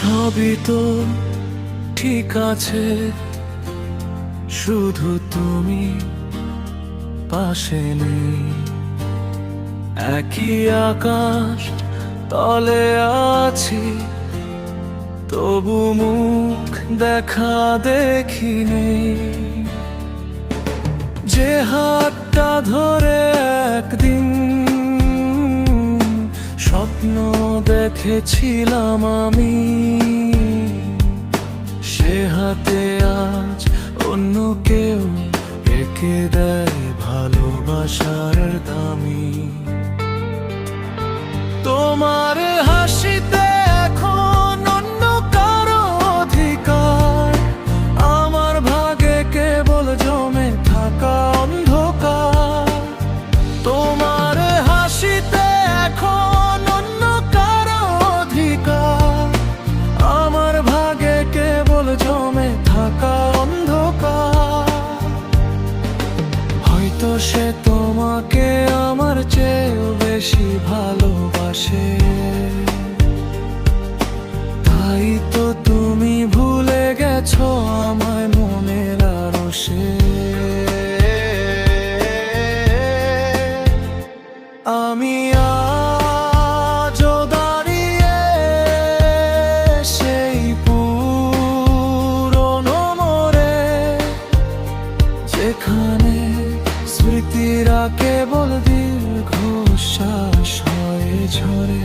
সবই তো ঠিক আছে, শুধু তুমি পাশে নেই। একই আকাশ তলে আছি, তবু মুখ দেখা দেখি নেই। যে হাতটা ধরে একদিন স্বপ্ন দেখেছিলাম আমি, সে হাতে আজ অন্য কেউ এঁকে দেয় ভালোবাসার দামি। তোমার হাসিতে এখন অন্য কারো অধিকার, আমার ভাগে কেবল জমে থাকা অন্ধকার। তোমার হাসিতে এখন অন্য কারো অধিকার, আমার ভাগে কেবল জমে থাকা অন্ধকার। হয়তো সে তোমাকে আমার চেয়েও বেশি ভালোবাসে, তাই তো তুমি ভুলে গেছো আমায় মনের আরশে। আমি আজও দাঁড়িয়ে সেই পুরনো মোড়ে, যেখানে স্মৃতিরা কেবল দীর্ঘশ্বাস হয়ে ঝরে।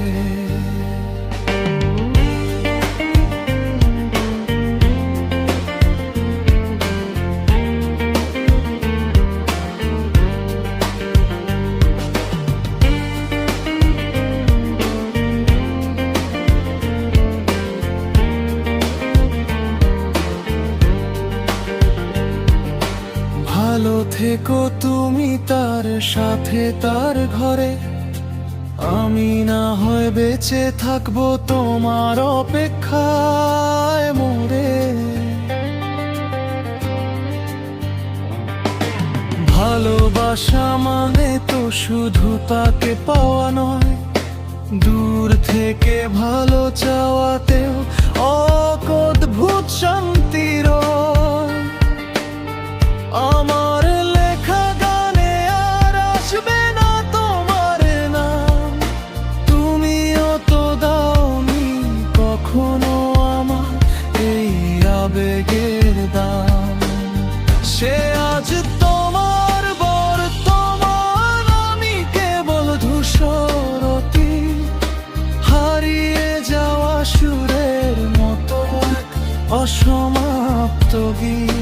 ভালো থেকো তুমি তার সাথে তার ঘরে, আমি না হয় বেঁচে থাকবো তোমার অপেক্ষায় মরে। ভালোবাসা মানে তো শুধু তাকে পাওয়া নয়, দূর থেকে ভালো চাওয়াতেও এক অদ্ভুত শান্তি রয়। আমার লেখা গানে আর আসবে না তোমার নাম, তুমিও তো দাওনি কখনো আমার এই আবেগের দাম। সে আজ তোমার বর্তমান, আমি কেবল ধূসরতি, হারিয়ে যাওয়া সুরের মতো এক অসমাপ্ত গীত।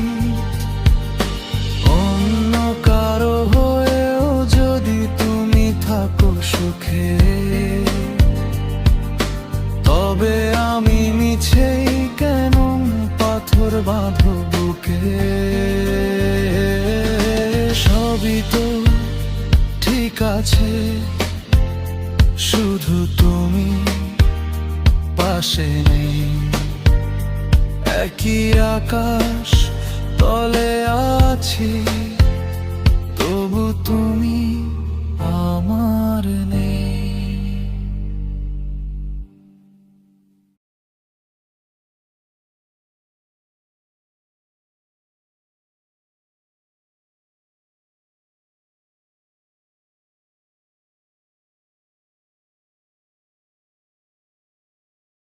অন্য কারো হয়েও যদি তুমি থাকো সুখে, তবে আমি মিছেই কেন পাথর বাঁধো বুকে। সবই তো ঠিক আছে, শুধু তুমি পাশে নেই। একই আকাশ তলে আছি,